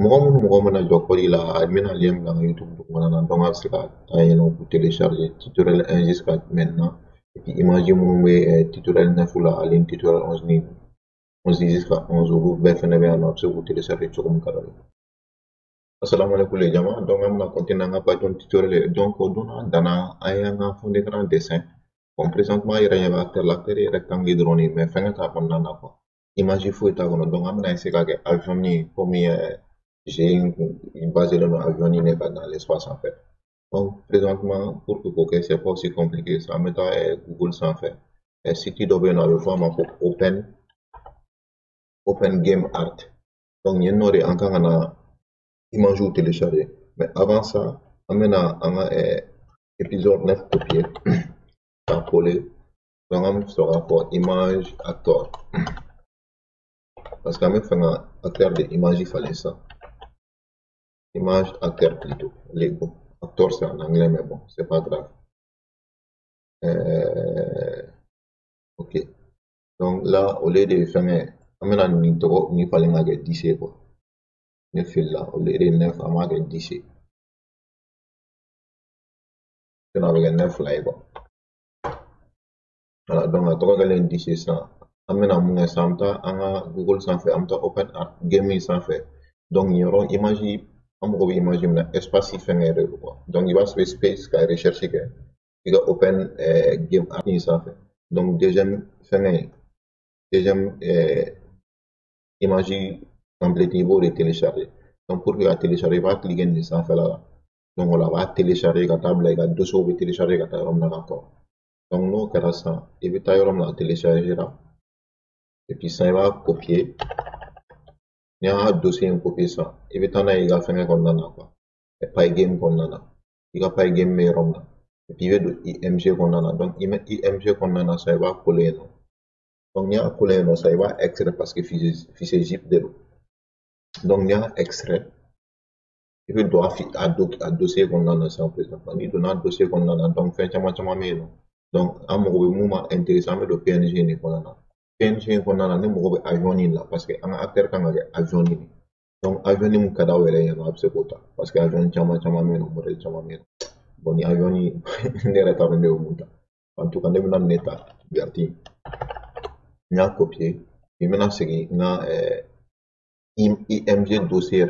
Mɔgɔ mana jɔ kɔdi la a bɛna lien bila n ka YouTube dugumana na donc a bɛ se ka taa yen nɔ k'u télécharger tutoriel 1 jusqu'à maintenant et puis image minnu bɛ tutoriel 9 la ani tutoriel 11 ni 11 jusqu'à 11 olu bɛɛ fɛnɛ bɛ yan nɔ a bɛ se k'u télécharger cogo min ka d'a ye. Assalamu alaikum les jama, donc an bɛna continuer an ka Python tutoriel ye donc o don n'a danna an ye an ka fond d'écran dessin bon présentement an yɛrɛ ɲɛ bɛ acteur ye rectangle dɔrɔn de mais fɛnkɛ t'a kɔnɔna na quoi image foyi t'a kɔnɔ donc an bɛna essayer ka kɛ avion ye comme j'ai une base de avion dans l'espace en fait. Donc présentement pour que c'est pas aussi compliqué ça, en mettant Google sans faire. Site d'où on a le format pour Open Game Art. Donc il y a encore un image ou télécharger. Mais avant ça, on a un épisode 9 copié par coller. Donc on sera pour image acteur. Parce qu'on a fait un acteur de image il fallait ça. Image acteur plutôt. Lego. Acteur c'est en anglais mais bon, c'est pas grave. Ok. Donc là, au lieu de faire on a ni fallait nga 10 quoi. 9 là, au lieu de 9, on a 10. On a 9 là quoi. Voilà, donc à toi que 10 ça. On a mon samta, on a Google sans fait, on a Open Art Gaming sans fait. Donc il y aura image, on va imaginer espace il fait quoi. Donc il va se space qu'à rechercher que il va Open Game Art sans fait. Donc deuxième image template niveau de télécharger. Donc pour que la télécharger, il va cliquer sur ça là. Donc on va télécharger la table, il y a 200 pour télécharger la table encore. Donc nous on ça, il va télécharger là. Et puis ça il va copier. Il y a un dossier on copie ça. Il va faire comme ça quoi. Et pas game comme ça. Il va pas game mais rom là. Et puis il va de IMG comme ça. Donc il met IMG comme ça, ça va coller non. Donc il y a coller non, ça va extrait parce que fichier zip de l'eau. Donc il y a extrait. Il doit à dossier qu'on a ça présentement. Il donne un dossier qu'on a donc fait chama mais non. Donc à mon moment intéressant mais de PNG n'est qu'on a. PNG qu'on a ne mo avion là parce que un acteur quand avion ni. Donc avion ni mu kada wele ya no abse parce que avion chama mais non modèle chama mais bon ni avion ni ne reta rende au muta. En tout cas ne na neta berti. Nya copier. Il mena segi na IMG dossier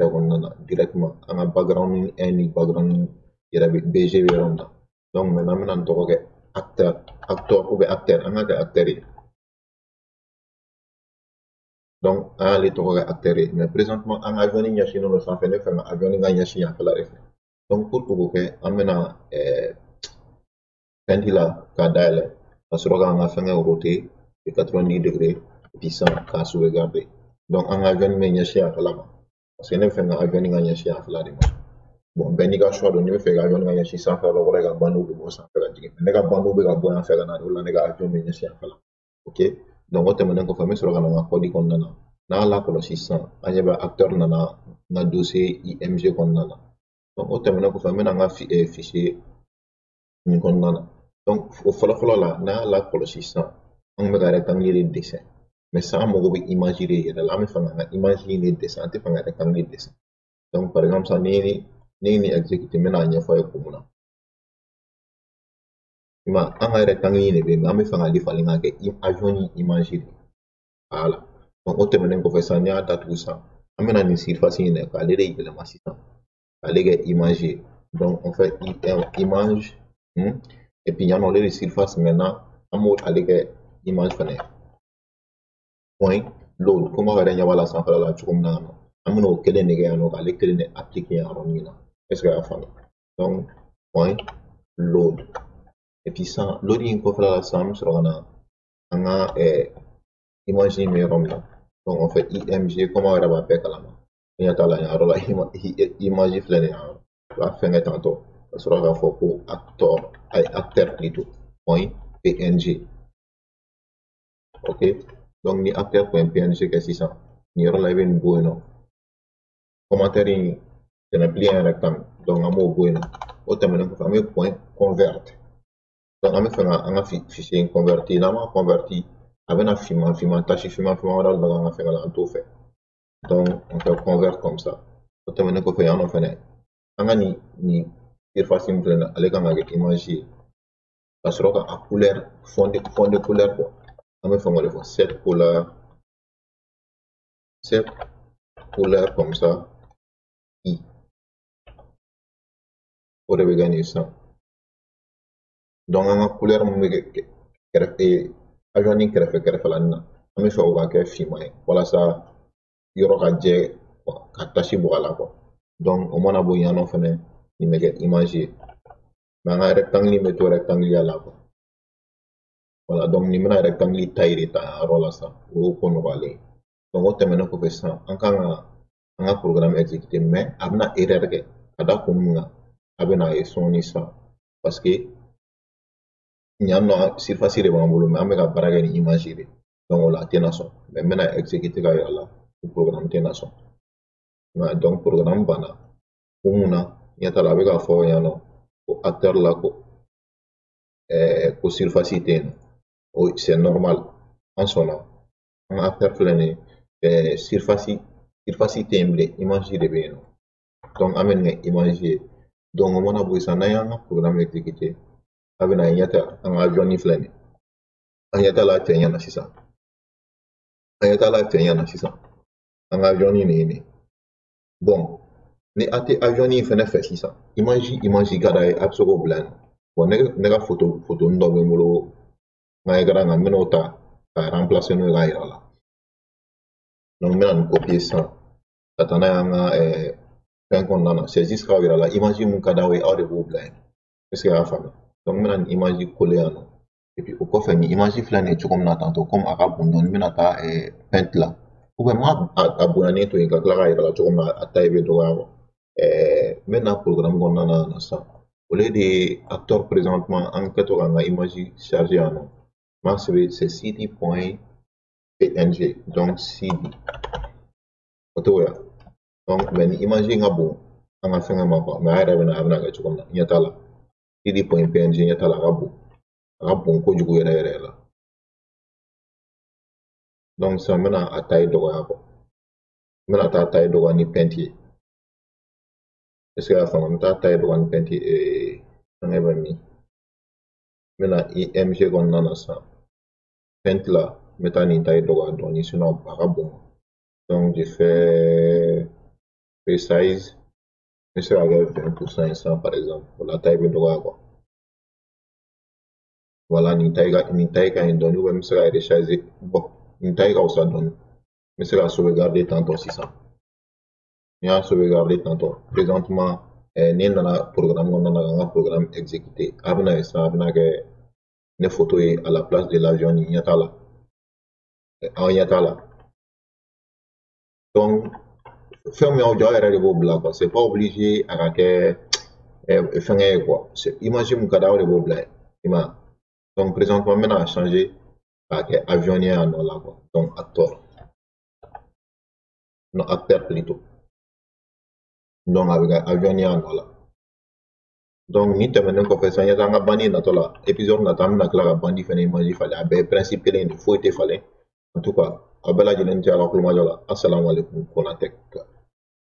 directement en background ni background BG donc maintenant on a acteur ou acteur on a acteur donc on a les acteur mais présentement on a venu yashi no ça fait ne fait a venu yashi en la ref donc pour que on a pendila kadale parce que on a fait un roté de 90 degrés puis ça à sauvegarder donc on a venu yashi en la parce que ne fait un avion nga yashi en la bon ben ni ka choix do ni be fɛ ka avion ka ɲɛsin sanfɛ la wɛrɛ ka bando bɛ bɔ sanfɛ ka jigin ne ka bando bɛ ka bɔ yan fɛ ka na o la ne ka avion bɛ ɲɛsin yan fɛ la ok donc o tɛmɛnen kɔfɛ n bɛ sɔrɔ ka na n ka kɔdi kɔnɔna na n'a lakɔlɔsi sisan an ɲɛ bɛ acteur nana n ka dossier IMG kɔnɔna na donc o tɛmɛnen kɔfɛ n bɛna n ka fichier min kɔnɔna na donc o fɔlɔfɔlɔ la n'a y'a lakɔlɔsi sisan an bɛ ka rectangle de dessin mais sisan an mago bɛ image de yɛrɛ la an bɛ fɛ ka n ka image de dessin an tɛ fɛ ka rectangle de dessin donc par exemple sisan ni exécuter maintenant ɲɛfɔ ye ko mun na ima an ka rectangle de bɛ yen an bɛ fɛ ka defalen ka kɛ avion ni image de voilà donc o tɛmɛnen kɔfɛ sisan n'i y'a datugu sisan an bɛna nin surface in de k'ale de yɛlɛma sisan k'ale kɛ image ye donc on fait image et puis yan nɔ ale de surface maintenant an b'o ale kɛ image fɛnɛ point load komi aw yɛrɛ ɲɛ b'a la sanfɛla la cogo min na yan nɔ an bɛna o kelen de kɛ yan nɔ k'ale kelen de appliquer yan yɔrɔnin na est-ce que y'a faamu donc point load et puis ça loading kɔfɛ la sisan an bɛ sɔrɔ ka na an ka image in bɛ yɔrɔ min na donc on fait IMG comme aw yɛrɛ b'a bɛɛ kalama ni ɲɛ t'a la yan yɔrɔ la image filɛ nin yan i b'a fɛnkɛ tantɔ ka sɔrɔ k'a fɔ ko acteur plutôt point PNG ok donc ni acteur point PNG kɛ sisan nin yɔrɔ la i bɛ nin bɔ yen nɔ commentaire in tɛnɛ plié un rectangle donc an b'o bɔ yen nɔ o tɛmɛnen kɔfɛ an bɛ point convert donc an bɛ fɛ ka an ka fichier in converti n'an m'a converti a bɛna finman tâche finman wɛrɛ dɔ an ka fɛngɛ la an t'o fɛ donc on fait convert comme ça o tɛmɛnen kɔfɛ yan nɔ fɛnɛ an ka nin surface min filɛ nin ye ale kan ka kɛ image ye ka sɔrɔ ka a couleur fond de couleur quoi an bɛ fɛn dɔ de fɔ cette couleur comme ça i o de bɛ kɛ nin sisan donc an ka couleur mun bɛ kɛ kɛrɛfɛ avion nin kɛrɛfɛlanin na an bɛ fɛ o ka kɛ finman ye walasa yɔrɔ ka jɛ ka tasi bɔ a la quoi donc o mana bɔ yan nɔ fɛnɛ nin bɛ kɛ image ye mais an ka rectangle in bɛ to rectangle ya la quoi voilà donc nin bɛna rectangle taille de ta yan yɔrɔ la sisan o y'o ko nɔgɔyalen ye donc o tɛmɛnen kɔfɛ sisan an kan ka an ka programme exécuter mais a bɛna erreur kɛ ka da kun min kan a bɛna ye sɔɔni sisan parce que yan nɔ surface de b'an bolo mais an bɛ ka baara kɛ ni image de donc o la a tɛna sɔn mais n bɛna exécuter ka yira la o programme tɛna sɔn donc programme banna kun mun na ɲɛ t'a la a bɛ k'a fɔ yan nɔ ko acteur la ko surface tɛ yen nɔ c'est normal an sɔnna an ka acteur filɛ nin ye surface tɛ yen bilen image de bɛ yen nɔ donc an bɛ nin kɛ image ye donc o mana bɔ yen sisan n'an y'an ka programme exécuter a bɛna ɲɛ ta an ka avion filɛ nin ye an ɲɛ t'a la cɛ ɲɛna sisan an ka avion nin ye nin bon ni a tɛ avion nin fɛnɛ fɛ sisan image ka d'a ye a bɛ se k'o bila yen nɔ bon ne ka photo dɔ bɛ n bolo n ka écran kan n bɛn'o ta ka remplacer n'o ye k'a yira a la donc n bɛna nin copier sisan ka taa n'a ye an ka fɛn kɔnɔna na c'est juste k'aw yira a la image mun ka d'aw ye aw de b'o bila yen est-ce que y'a faamuya donc n bɛna nin image coller yan nɔ et puis o kɔfɛ nin image filɛ nin ye cogo min na tantôt comme a ka bon dɔɔni n bɛna taa peinte la ou bien n b'a bonyanen to yen ka tila k'a yira la cogo min na a taille bɛ dɔgɔya quoi n bɛna programme kɔnɔna na yan nɔ sisan au lieu de acteur présentement an kɛtɔ k'an ka image charger yan nɔ n b'a sɛbɛn c'est cd.png donc cd o t'o ye donc mais ni image in ka bon an ka fɛngɛ ma quoi mais a yɛrɛ bɛna kɛ cogo min na ɲɛ t'a la cd.png ɲɛ t'a la a ka bon kojugu yɛrɛ yɛrɛ la donc sisan n bɛna a taille dɔgɔya quoi n bɛna taa taille dɔgɔya ni peinte ye est ce que y'a faamu n bɛ taa taille dɔgɔya ni peinte ye fɛngɛ bɛ min n bɛna img kɔnɔna na sisan peinte la n bɛ taa nin taille dɔgɔya dɔɔni sinon a ka bon donc je fais resize n bɛ se ka kɛ 20% ye sisan par exemple o la taille bɛ dɔgɔya quoi voilà nin taille ka ɲi dɔɔni ou bien n bɛ se ka resharger bon nin taille ka wusa dɔɔni n bɛ se ka sauvegarder tantôt sisan n'i y'a sauvegarder tantôt présentement n'i nana programme kɔnɔna na ka n ka programme exécuter a bɛna ye sisan a bɛna kɛ ne photo ye à la place de l'avion nin ɲɛ t'a la aw ɲɛ t'a la donc fɛn min y'aw jɔ aw yɛrɛ de b'o bila quoi c'est pas obligé a ka kɛ fɛngɛ ye quoi image mun ka d'a aw de b'o bila yen i m'a ye donc présentement n bɛna changer k'a kɛ avion ye yan nɔ la quoi donc acteur plutôt donc a bɛ kɛ avion ye yan nɔ la donc nin tɛmɛnen kɔfɛ sisan ɲɛ tɛ an ka bandi natɔ la épisode nata an bɛna tila ka bandi fɛnɛ image falen a bɛɛ ye principe kelen de foyi tɛ falen en tout cas a bɛɛ lajɛlen ni ce a ka kulomajɔ la assalamu alaikum Konatec